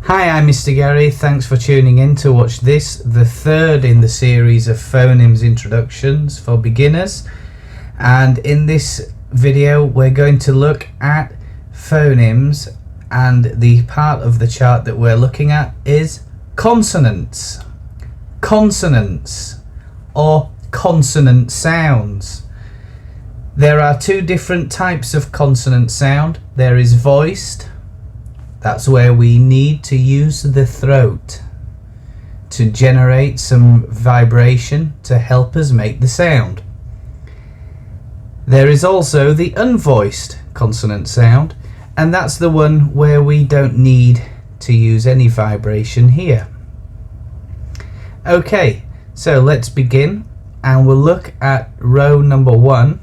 Hi, I'm Mr. Gary. Thanks for tuning in to watch this, the third in the series of phonemes introductions for beginners. And in this video, we're going to look at phonemes, and the part of the chart that we're looking at is consonants. Consonants, or consonant sounds. There are two different types of consonant sound. There is voiced. That's where we need to use the throat to generate some vibration to help us make the sound. There is also the unvoiced consonant sound, and that's the one where we don't need to use any vibration here. Okay, so let's begin, and we'll look at row number 1.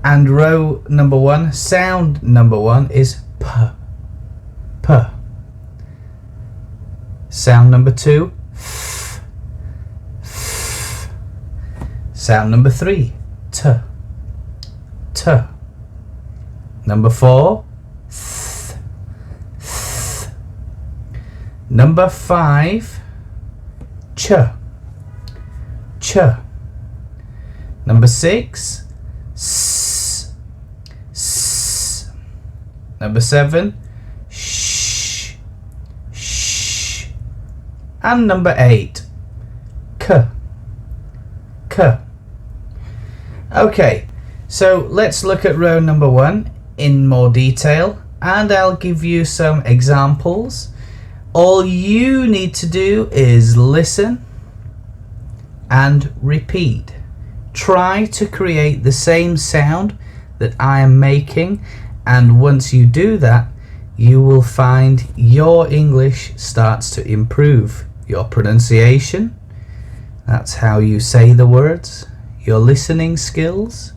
And row number 1, sound number 1 is p, p. Sound number 2, f, f. Sound number 3, t, t. Number 4, th, th. Number 5, ch, ch. Number 6, s, s. Number 7, sh, sh. And number 8, k, k. Okay, so let's look at row number 1 in more detail, and I'll give you some examples. All you need to do is listen and repeat. Try to create the same sound that I am making, and once you do that, you will find your English starts to improve. Your pronunciation, that's how you say the words. Your listening skills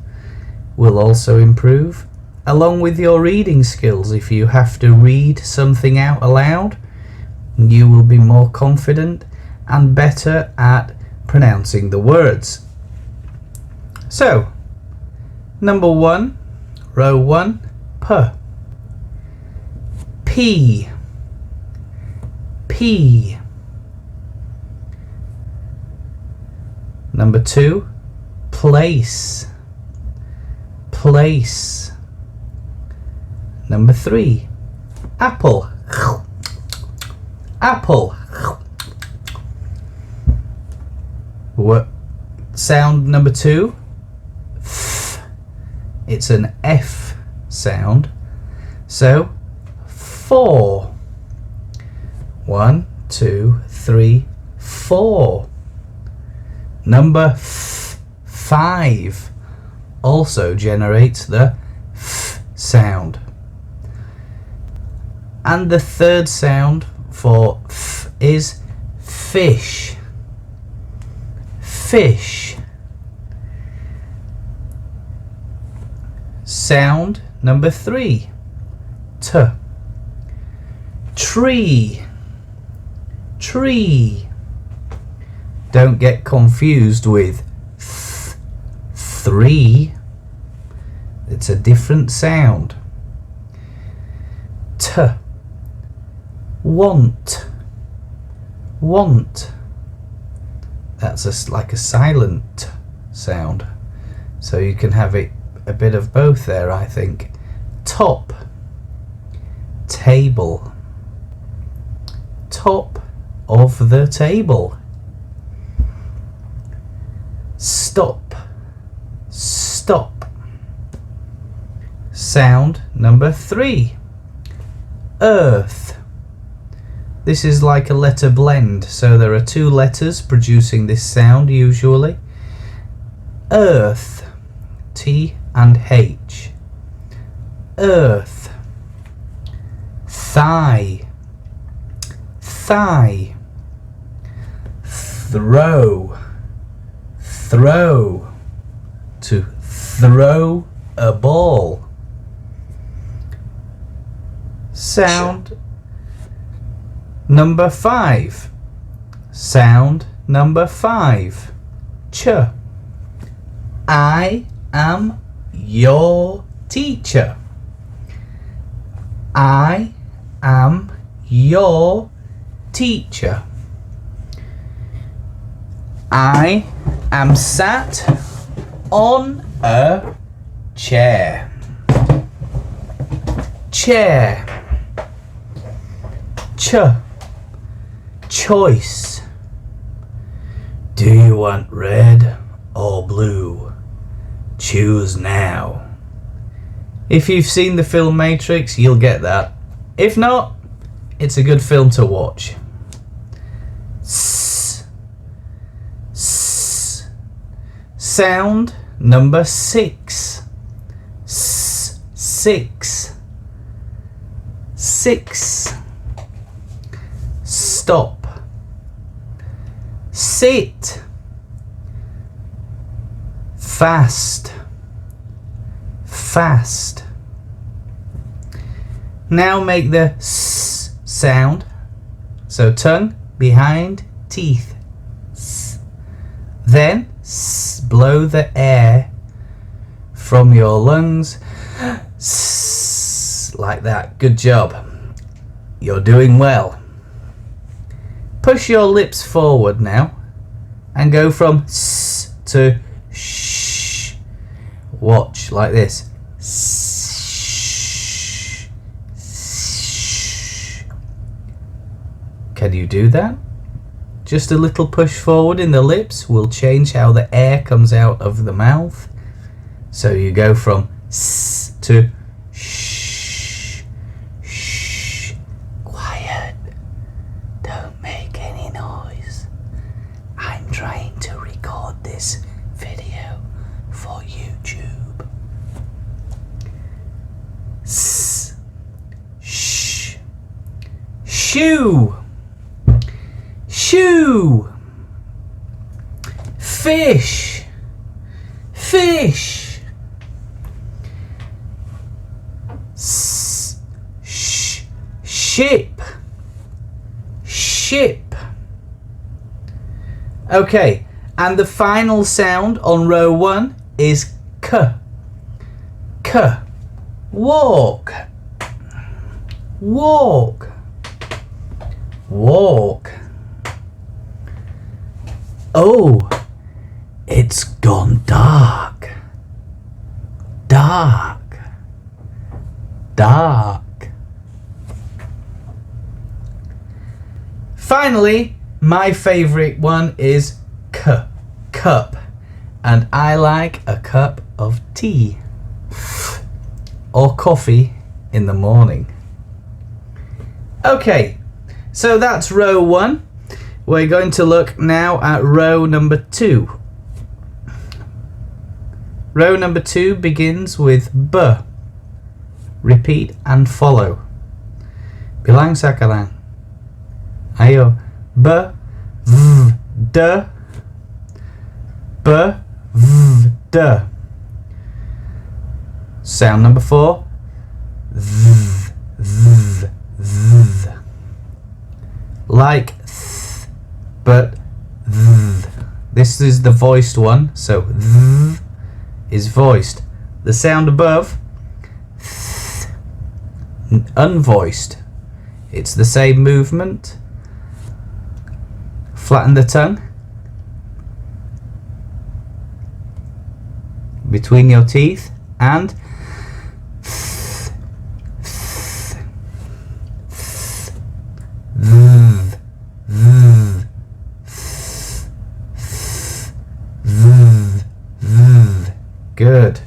will also improve, along with your reading skills. If you have to read something out aloud, you will be more confident and better at pronouncing the words. So, number 1, row 1, p, p, p. Number 2, place, place. Number 3, apple, apple. What sound number 2? F. It's an F sound. So 4. 1, 2, 3, 4. Number 5 also generates the F sound. And the third sound for F is fish. Fish. Sound number 3, t, tree, tree. Don't get confused with three. It's a different sound. T, want, want. That's like a silent t sound, so you can have it a bit of both there, I think. Top, table, top of the table. Stop, stop. Sound number 3, earth. This is like a letter blend, so there are 2 letters producing this sound usually. Earth, T and H. Earth. Thigh, thigh. Throw, throw. To throw a ball. Sound number 5. Sound number 5. Ch. I am your teacher. I am your teacher. I am sat on a chair. Chair. Choice. Do you want red or blue? Choose now. If you've seen the film Matrix, you'll get that. If not, it's a good film to watch. Sound number 6. Six. Stop. Sit. Fast. Now make the s sound. So tongue behind teeth. S. Then blow the air from your lungs. S, like that. Good job. You're doing well. Push your lips forward now and go from s to sh. Watch like this. Sh. Can you do that? Just a little push forward in the lips will change how the air comes out of the mouth. So you go from s to sh. Shh. Quiet. Don't make any noise. I'm trying to record this video for YouTube. S. Sh. Shoe. Shoe. Fish. S. Sh. Ship. Okay, and the final sound on row 1 is k. Walk. Oh, it's gone dark. Finally, my favorite one is cup, and I like a cup of tea or coffee in the morning. Okay, so that's row 1. We're going to look now at row number 2. Row number 2 begins with b. Repeat and follow. Bilang sekarang. Ayo. B, v, d. B, v, d. Sound number 4. V, v, v. Like th, but th. This is the voiced one, so th is voiced. The sound above, th, unvoiced. It's the same movement. Flatten the tongue between your teeth and th, th, th, th, th, th, th. Good.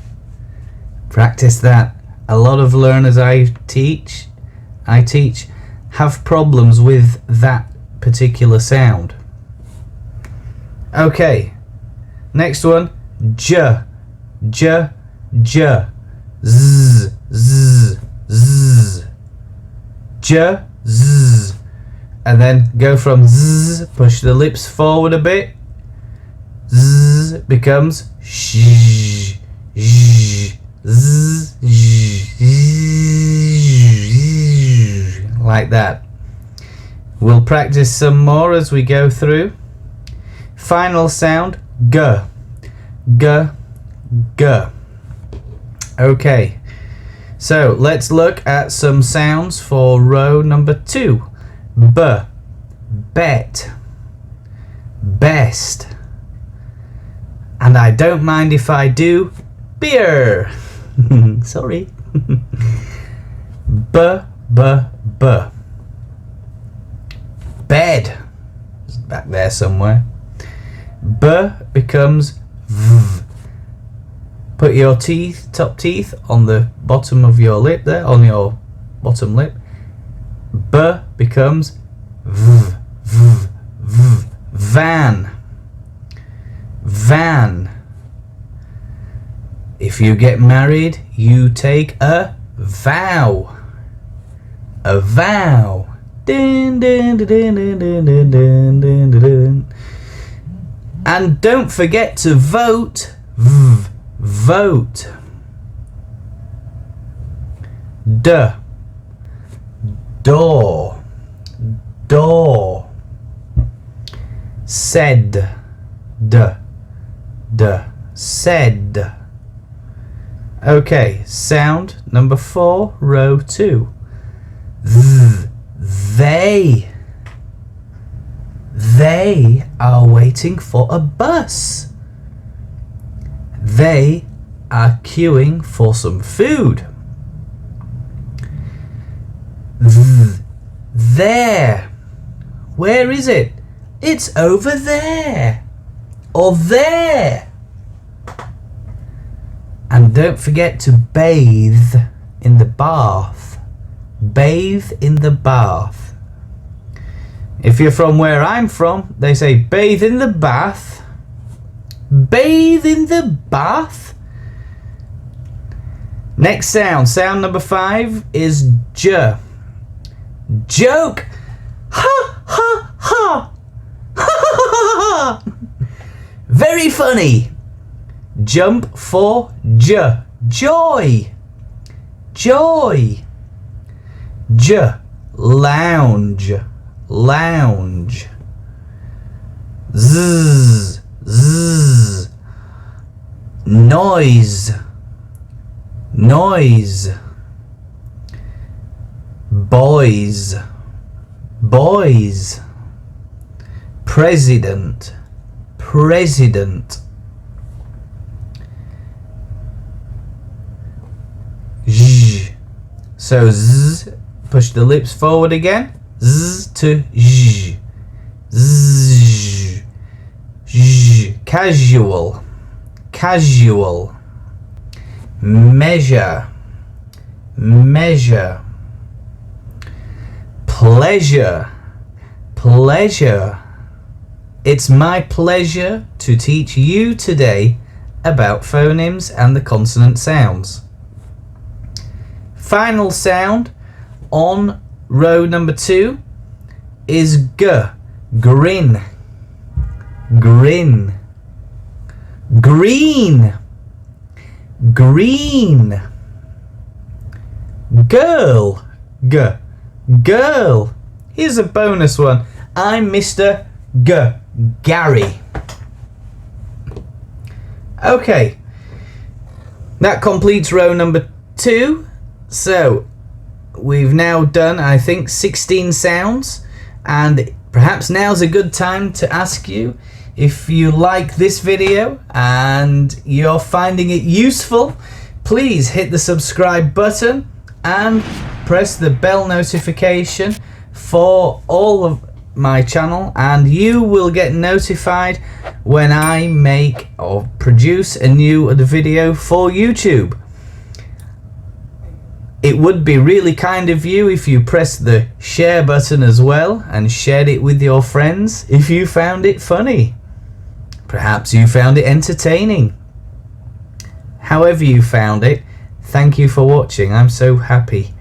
Practice that. A lot of learners I teach have problems with that particular sound. Okay, next one, j, z, z, z, j, z, and then go from z, push the lips forward a bit, z becomes sh, z, like that. We'll practice some more as we go through. Final sound, g, g, g. Okay, so let's look at some sounds for row number 2. bet, best. And I don't mind if I do, beer. Sorry. Bed. It's back there somewhere. Becomes v. Put your top teeth on the bottom of your lip there, on your bottom lip. Becomes v. Van. If you get married, you take a vow. A vow. Dun, dun, dun, dun, dun, dun, dun, dun, dun. And don't forget to vote. Vote. Door. Said. Said. Okay, sound number 4, row 2. They are waiting for a bus. They are queuing for some food. There. Where is it? It's over there. Or there. And don't forget to bathe in the bath. Bathe in the bath. If you're from where I'm from, they say bathe in the bath. Bathe in the bath. Next sound number 5 is j. Joke. Ha ha ha. Ha ha ha. Very funny. Jump for j. Joy. Joy. J. Lounge. Lounge. Z. Z. Noise. Noise. Boys. Boys. President. President. Z. So z, push the lips forward again. Z to z. Z. Z. Casual. Casual. Measure. Measure. Pleasure. Pleasure. It's my pleasure to teach you today about phonemes and the consonant sounds. Final sound on row number 2 is g. Grin. Grin. Green. Green. Girl. G. Girl. Here's a bonus one. I'm Mr. Gary. Okay. That completes row number 2. So, we've now done, I think, 16 sounds, and perhaps now's a good time to ask you if you like this video and you're finding it useful. Please hit the subscribe button and press the bell notification for all of my channel, and you will get notified when I make or produce a new video for YouTube. It would be really kind of you if you press the share button as well and shared it with your friends if you found it funny. Perhaps you found it entertaining. However you found it, thank you for watching. I'm so happy.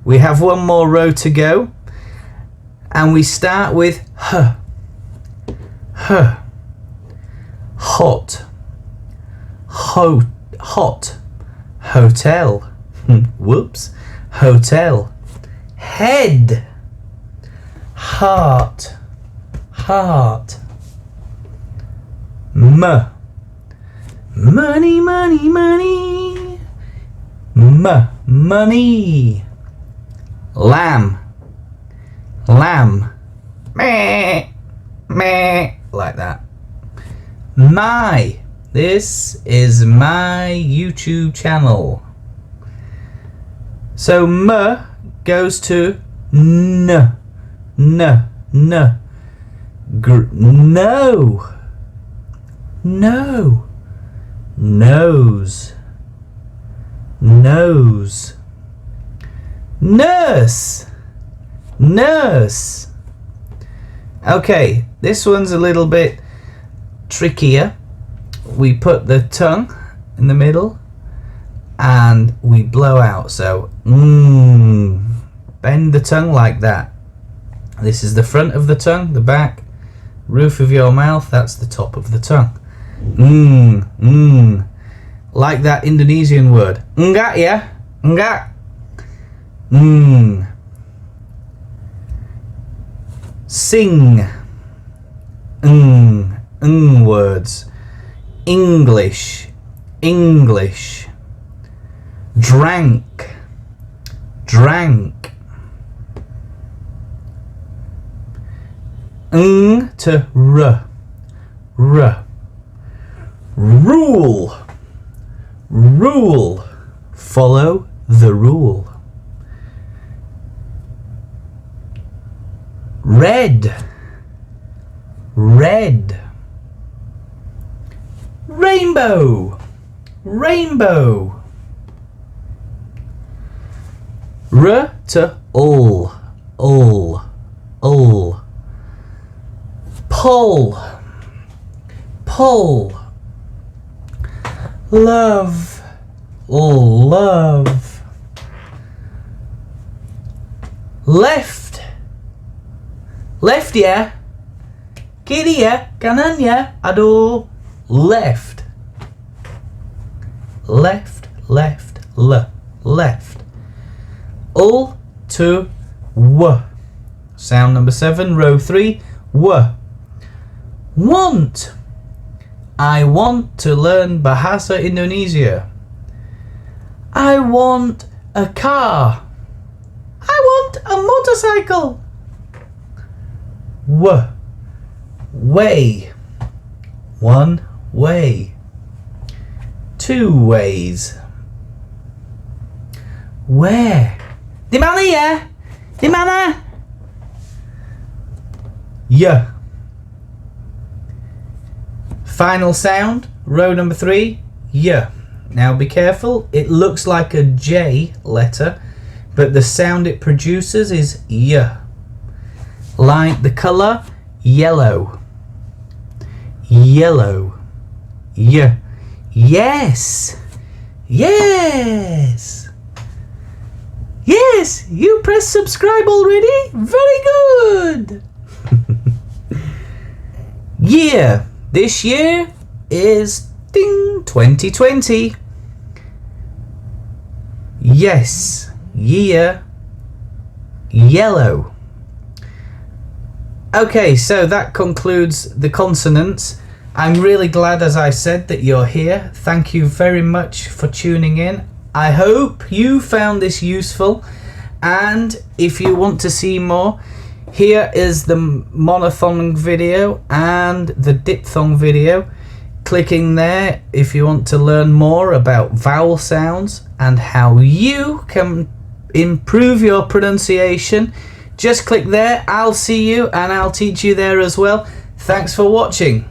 We have one more row to go, and we start with h. H. Hot. Hot. Hotel. Whoops. Hotel. Head. Heart. Heart. M. Money, money, money. Money. Lamb. Lamb. Meh, meh, like that. My. This is my YouTube channel. So m goes to n, n, n. No, no, nose, nose. Nurse, nurse. Okay, this one's a little bit trickier. We put the tongue in the middle and we blow out. So, bend the tongue like that. This is the front of the tongue, the back, roof of your mouth, that's the top of the tongue. Like that Indonesian word. Enggak ya, enggak. Sing. Words. English, English. Drank, drank. To r, r. Rule, rule. Follow the rule. Red, red. Rainbow, rainbow. R to ul, ul, ul. Pull, pull. Love, love. Left, left ya, kiri ya, kanan ya, aduh. Left, left, left, left. Ul to w. Sound number 7, row 3, w. Want. I want to learn Bahasa Indonesia. I want a car. I want a motorcycle. Way. One way. 2 ways. Where? Di mana ya? Di mana? Yeah. Final sound, row number 3, yeah. Now be careful, it looks like a J letter, but the sound it produces is yeah. Like the colour, yellow. Yellow. Yeah. Yes. Yes. Yes, you press subscribe already? Very good. Yeah. This year is ding 2020. Yes, year, yellow. Okay, so that concludes the consonants. I'm really glad, as I said, that you're here. Thank you very much for tuning in. I hope you found this useful, and if you want to see more, here is the monophthong video and the diphthong video. Clicking there if you want to learn more about vowel sounds and how you can improve your pronunciation. Just click there. I'll see you and I'll teach you there as well. Thanks for watching.